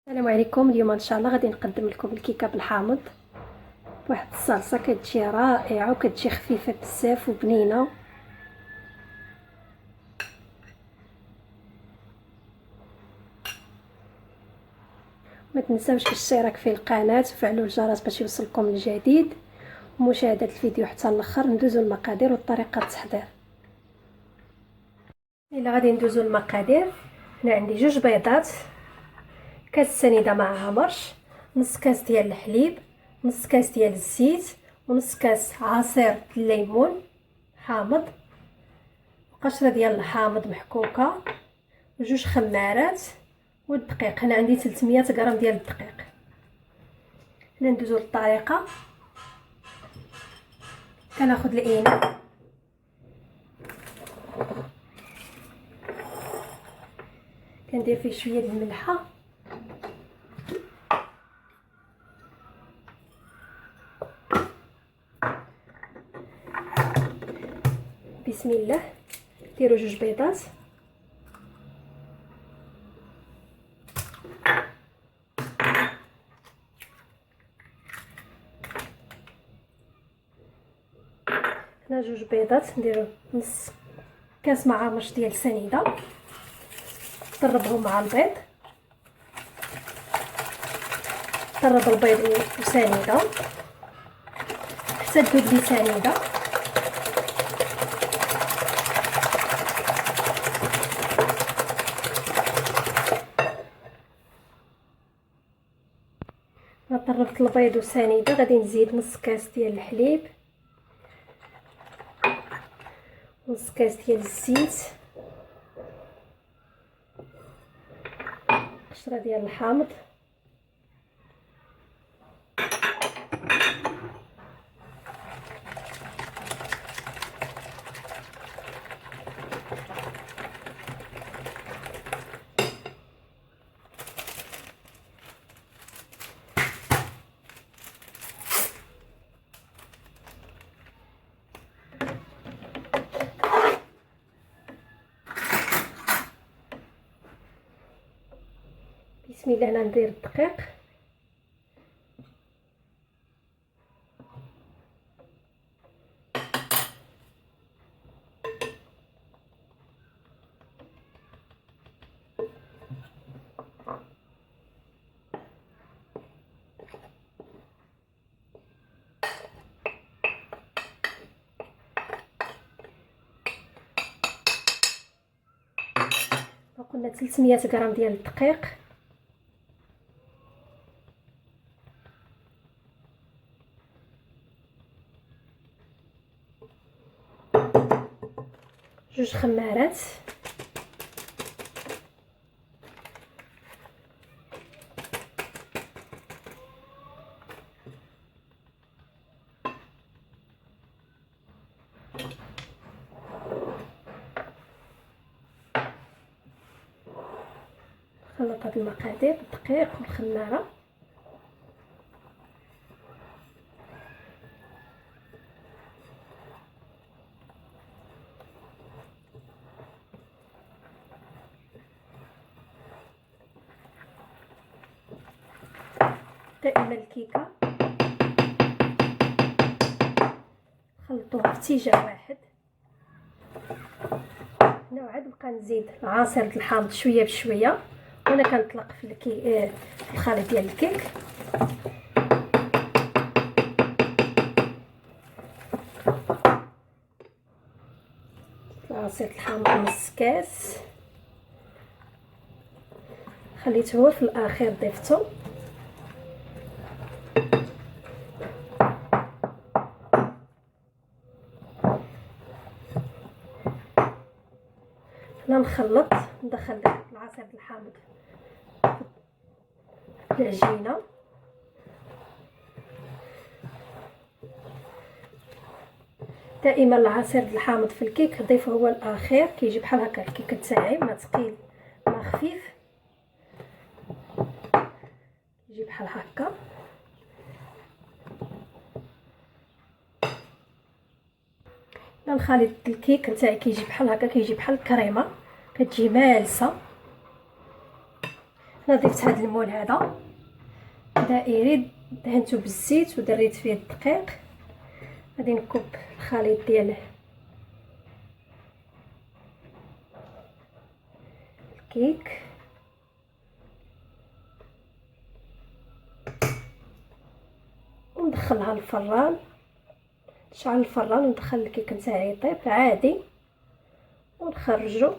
السلام عليكم. اليوم ان شاء الله غادي نقدم لكم الكيكه بالحامض بواحد الصلصه كتجي رائعه وكتجي خفيفه بزاف وبنينه. ما تنساوش الاشتراك في القناه وفعلوا الجرس باش يوصلكم الجديد ومشاهده الفيديو حتى الاخر. ندوزو المقادير وطريقه التحضير. الا غادي ندوزو المقادير، هنا عندي 2 بيضات، كاس سنيده مع مرش، نص كاس ديال الحليب، نص كاس ديال الزيت، ونص كاس عصير الليمون حامض، قشره ديال الحامض محكوكه، وجوج خمارات، والدقيق. هنا عندي 300 غرام ديال الدقيق. هنا ندوزو للطريقه. كناخذ الاناء كندير فيه شويه د الملحه، بسم الله. ديروا 2 بيضات، هنا 2 بيضات. نديروا نص كاس مع مرش ديال سنيده، طربهم مع البيض. طرب البيض وسنيده حتى تذوب لي سنيده. طربت البيض وسنيده، غادي نزيد نص كاس ديال الحليب، نص كاس ديال الزيت، قشره ديال الحامض، بسم الله. هنا ندير الدقيق، قلنا 300 غرام ديال الدقيق، جوج خمارات، خلط هاد المقادير الدقيق والخماره. دائما الكيكه خلطوها في اتجاه واحد. هنا عاد نبقى نزيد العصير د الحامض شويه بشويه، وانا كنطلق في في الخليط ديال الكيك. عصير الحامض نص كاس، خليته هو في الاخير ضيفته. هنا نخلط، ندخل العصير د الحامض في العجينه. دائما العصير د الحامض في الكيك ضيفه هو الاخير، كيجي بحال هكا الكيك تاعي، ما ثقيل ما خفيف، يجي بحال هكا. الخليط الكيك نتاعي كيجي بحال هكا، كيجي بحال الكريمه، كتجي مالسه. انا ضفت هذا المول هذا دائري، دهنته بالزيت ودريت فيه الدقيق. غادي نكب الخليط ديال الكيك وندخلها للفران. نشعل الفران وندخل الكيك نتاعي يطيب عادي ونخرجو.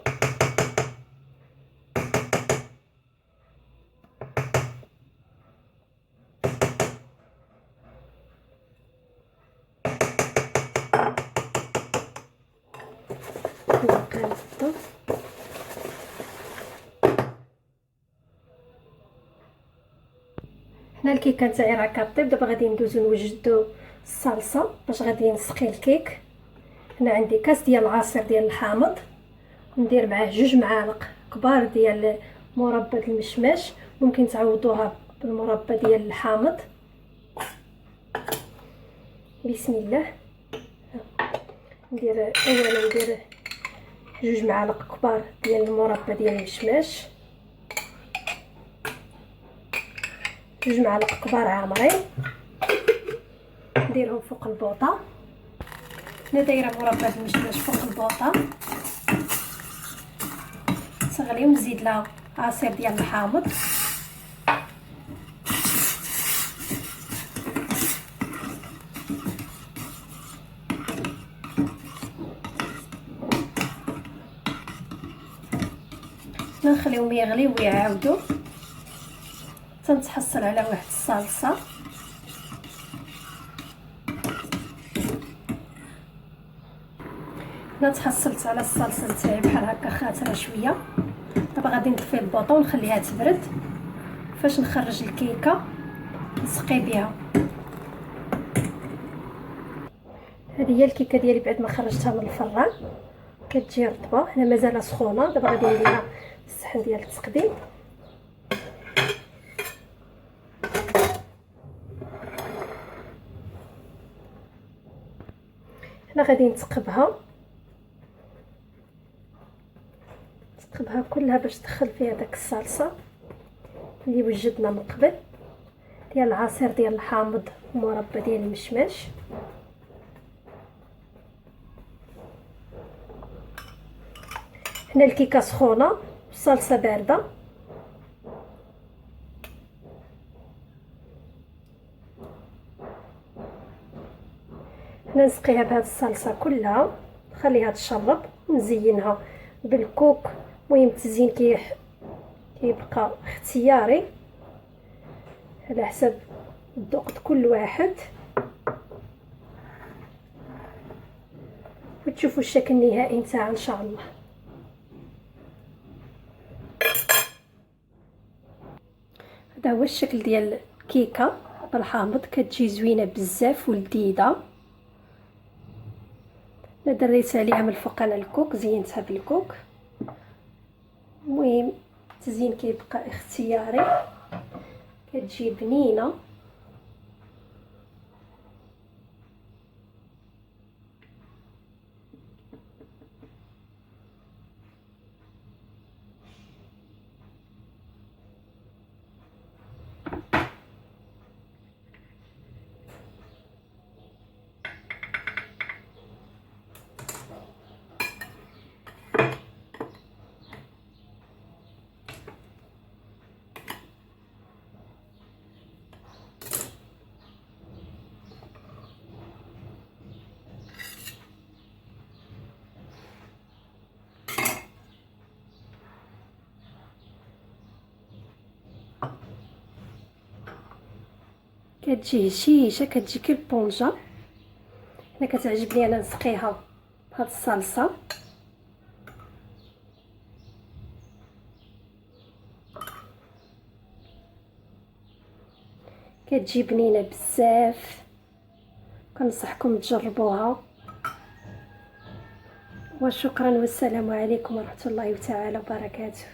نقلبو هنا الكيكه نتاعي راه كطيب. دابا غادي ندوزو نوجدو الصلصه باش غادي نسقي الكيك. هنا عندي كاس ديال العصير ديال الحامض، ندير معاه 2 معالق كبار ديال مربى المشماش، ممكن تعوضوها بالمربى ديال الحامض. بسم الله. ندير اولا 2 معالق كبار ديال المربى ديال المشماش، 2 معالق كبار عامرين، نديرهم فوق البوطه. هنا دايره مربى المشماش فوق البوطه، تغلي ونزيد لها عصير ديال الحامض. نخليهم يغليو ويعاودوا تنتحصل على واحد الصلصه. انا تحصلت على الصلصه تاعي بحال هكا خاطره شويه. دابا غادي نطفي البوطه ونخليها تبرد. فاش نخرج الكيكه نسقي بها. هذه هي الكيكه ديالي بعد ما خرجتها من الفران، كتجي رطبه. هنا مازال سخونه. دابا غادي نديرها في الصحن ديال التقديم. هنا غادي نتقبها كلها باش تدخل فيها داك الصلصه اللي وجدنا من قبل ديال العصير ديال الحامض ومربى ديال المشماش. هنا الكيكه سخونه والصلصه بارده. هنا نسقيها بهذه الصلصه كلها، نخليها تشرب ونزينها بالكوك. المهم التزيين كيبقى اختياري على حسب الذوق كل واحد، وتشوفوا الشكل النهائي نتاعها ان شاء الله. هذا هو الشكل ديال الكيكه بالحامض، كتجي زوينه بزاف ولذيذه. انا دريت عليها من الفوق انا الكوك، زينتها بالكوك. المهم التزيين كيبقى اختياري، كتجي بنينه. كتجي هشيشه، كتجي كالبونجا. انا كتعجبني انا نسقيها بهاد الصلصه. كتجي بنينه بزاف، كنصحكم تجربوها. وشكرا والسلام عليكم ورحمه الله تعالى وبركاته.